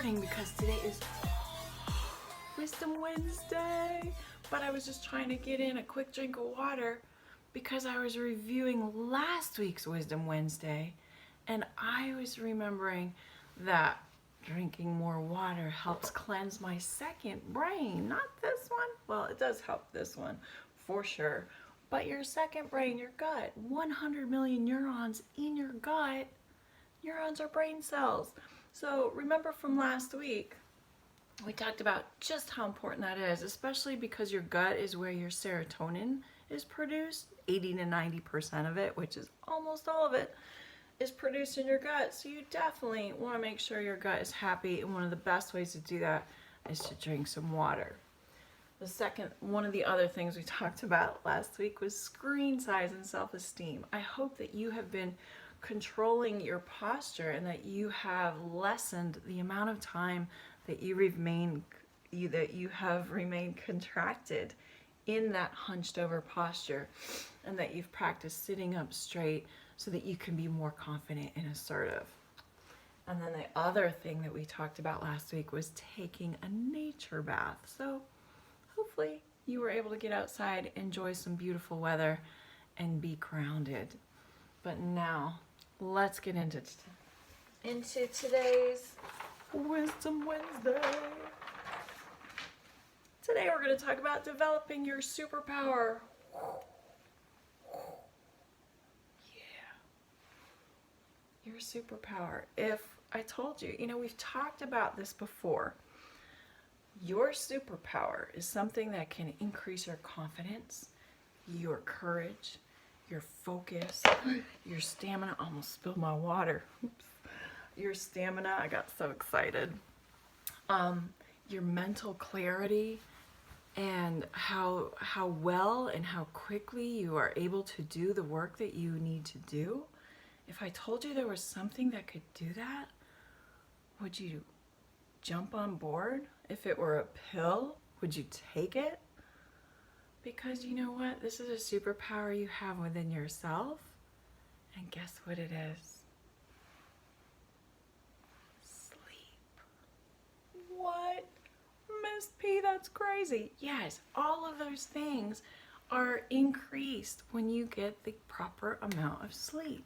morning because today is Wisdom Wednesday, but I was just trying to get in a quick drink of water because I was reviewing last week's Wisdom Wednesday, and I was remembering that drinking more water helps cleanse my second brain, not this one. Well, it does help this one for sure, but your second brain, your gut, 100 million neurons in your gut. Neurons are brain cells. So remember from last week, we talked about just how important that is, especially because your gut is where your serotonin is produced. 80 to 90% of it, which is almost all of it, is produced in your gut. So you definitely want to make sure your gut is happy, and one of the best ways to do that is to drink some water. One of the other things we talked about last week was screen size and self-esteem. I hope that you have been controlling your posture and that you have lessened the amount of time that you have remained contracted in that hunched over posture, and that you've practiced sitting up straight so that you can be more confident and assertive. And then the other thing that we talked about last week was taking a nature bath. So hopefully you were able to get outside, enjoy some beautiful weather, and be grounded. But now let's get into today's Wisdom Wednesday. Today we're going to talk about developing your superpower. Yeah. Your superpower. If I told you, we've talked about this before. Your superpower is something that can increase your confidence, your courage, your focus, your stamina. I almost spilled my water. Oops. Your stamina, I got so excited. Your mental clarity, and how well and how quickly you are able to do the work that you need to do. If I told you there was something that could do that, would you jump on board? If it were a pill, would you take it? Because you know what? This is a superpower you have within yourself. And guess what it is? Sleep. What? Miss P, that's crazy. Yes, all of those things are increased when you get the proper amount of sleep.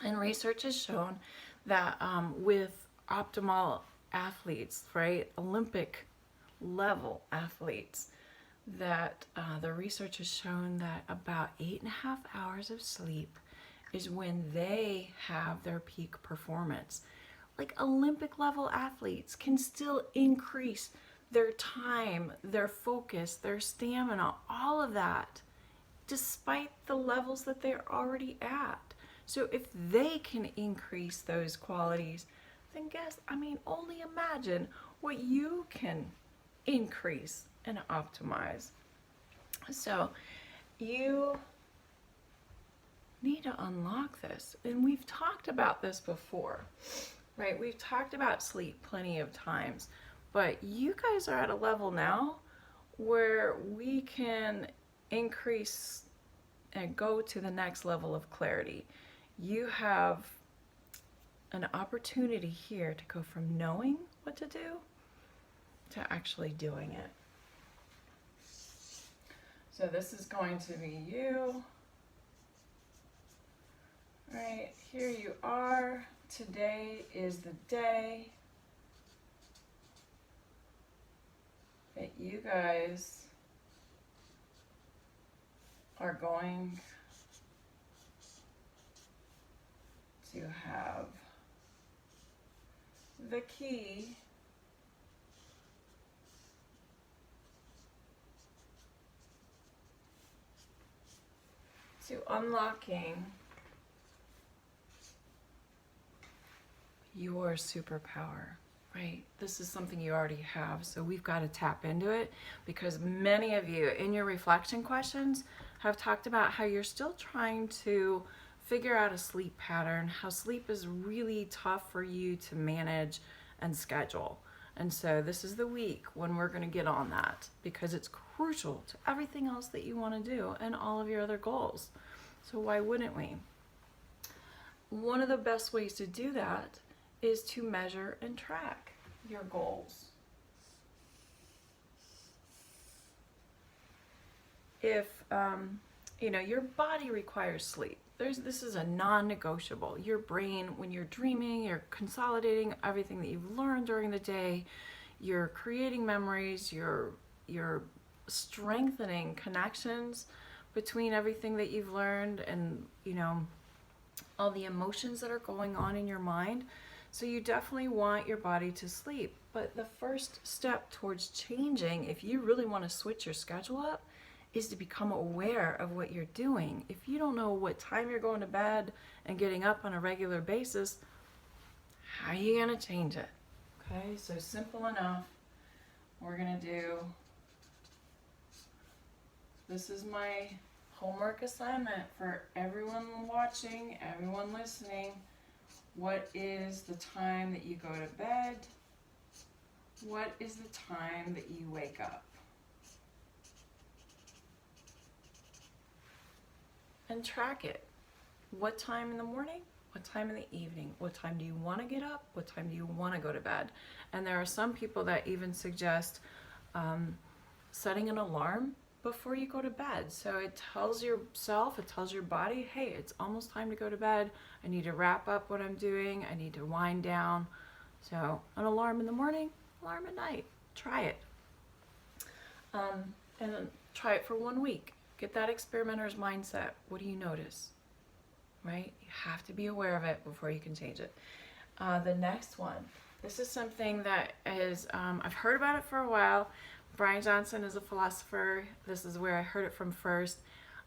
And research has shown that with optimal athletes, right, Olympic level athletes, that the research has shown that about 8.5 hours of sleep is when they have their peak performance. Like Olympic level athletes can still increase their time, their focus, their stamina, all of that, despite the levels that they're already at. So if they can increase those qualities, then only imagine what you can increase and optimize. So you need to unlock this. And we've talked about this before, right? We've talked about sleep plenty of times. But you guys are at a level now where we can increase and go to the next level of clarity. You have an opportunity here to go from knowing what to do to actually doing it. So this is going to be you. Right, here you are. Today is the day that you guys are going to have the key to unlocking your superpower. Right, this is something you already have, so we've got to tap into it, because many of you in your reflection questions have talked about how you're still trying to figure out a sleep pattern, how sleep is really tough for you to manage and schedule. And so this is the week when we're going to get on that, because it's crucial to everything else that you want to do and all of your other goals. So why wouldn't we? One of the best ways to do that is to measure and track your goals. If your body requires sleep. This is a non-negotiable. Your brain, when you're dreaming, you're consolidating everything that you've learned during the day. You're creating memories. You're strengthening connections between everything that you've learned, and all the emotions that are going on in your mind. So you definitely want your body to sleep. But the first step towards changing, if you really want to switch your schedule up, is to become aware of what you're doing. If you don't know what time you're going to bed and getting up on a regular basis, how are you going to change it? Okay, so simple enough. We're going to do, this is my homework assignment for everyone watching, everyone listening. What is the time that you go to bed? What is the time that you wake up? And track it. What time in the morning? What time in the evening? What time do you want to get up? What time do you want to go to bed? And there are some people that even suggest setting an alarm before you go to bed. So it tells yourself, it tells your body, hey, it's almost time to go to bed. I need to wrap up what I'm doing. I need to wind down. So an alarm in the morning, alarm at night. Try it. And then try it for 1 week. Get that experimenter's mindset. What do you notice? Right? You have to be aware of it before you can change it. The next one. This is something that is, I've heard about it for a while. Brian Johnson is a philosopher. This is where I heard it from first.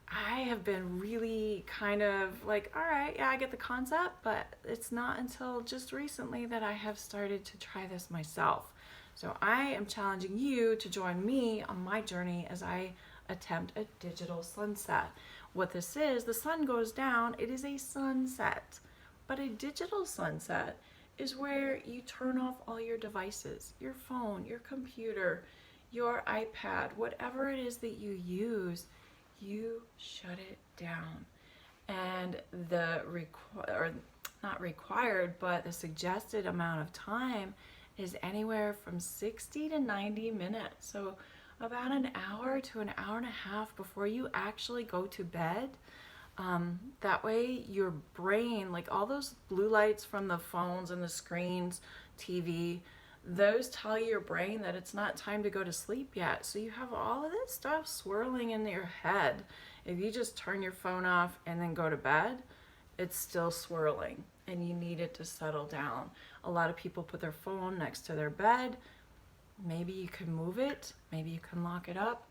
I have been really kind of like, all right, yeah, I get the concept, but it's not until just recently that I have started to try this myself. So I am challenging you to join me on my journey as I attempt a digital sunset. What this is, the sun goes down, it is a sunset. But a digital sunset is where you turn off all your devices, your phone, your computer, your iPad, whatever it is that you use, you shut it down. And the not required, but the suggested amount of time is anywhere from 60 to 90 minutes. So about an hour to an hour and a half before you actually go to bed. That way your brain, like all those blue lights from the phones and the screens, TV, those tell your brain that it's not time to go to sleep yet. So you have all of this stuff swirling in your head. If you just turn your phone off and then go to bed, it's still swirling and you need it to settle down. A lot of people put their phone next to their bed. Maybe you can move it, maybe you can lock it up.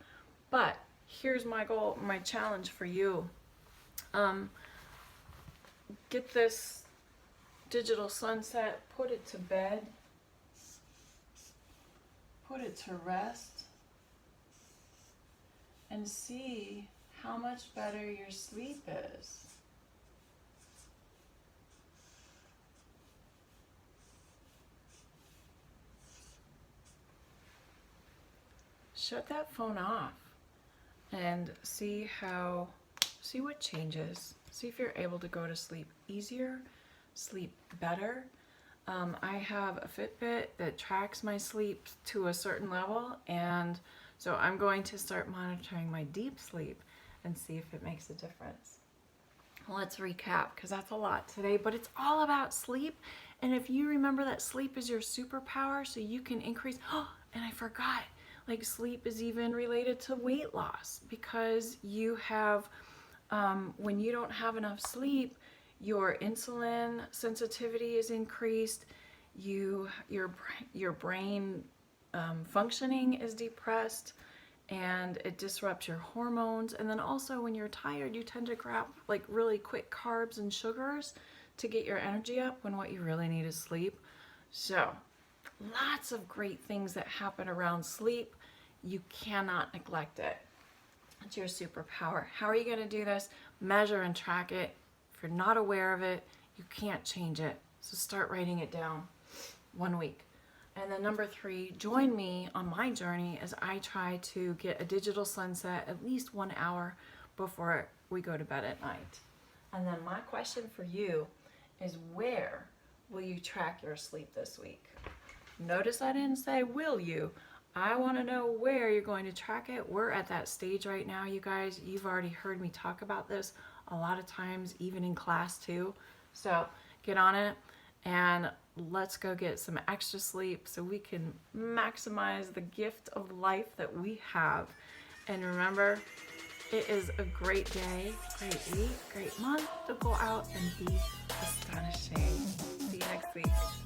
But here's my goal, my challenge for you. Get this digital sunset, put it to bed, put it to rest, and see how much better your sleep is. Shut that phone off and see what changes. See if you're able to go to sleep easier, sleep better. I have a Fitbit that tracks my sleep to a certain level, and so I'm going to start monitoring my deep sleep and see if it makes a difference. Let's recap, because that's a lot today, but it's all about sleep. And if you remember that sleep is your superpower, so you can increase, and I forgot, like sleep is even related to weight loss, because you have, when you don't have enough sleep, your insulin sensitivity is increased, your brain functioning is depressed, and it disrupts your hormones. And then also when you're tired, you tend to grab like really quick carbs and sugars to get your energy up when what you really need is sleep. So lots of great things that happen around sleep. You cannot neglect it. It's your superpower. How are you going to do this? Measure and track it. If you're not aware of it, you can't change it. So start writing it down. 1 week. And then number 3, join me on my journey as I try to get a digital sunset at least 1 hour before we go to bed at night. And then my question for you is, where will you track your sleep this week? Notice I didn't say will you. I want to know where you're going to track it. We're at that stage right now, you guys. You've already heard me talk about this a lot of times, even in class too. So get on it and let's go get some extra sleep so we can maximize the gift of life that we have. And remember, it is a great day, great week, great month to go out and be astonishing. See you next week.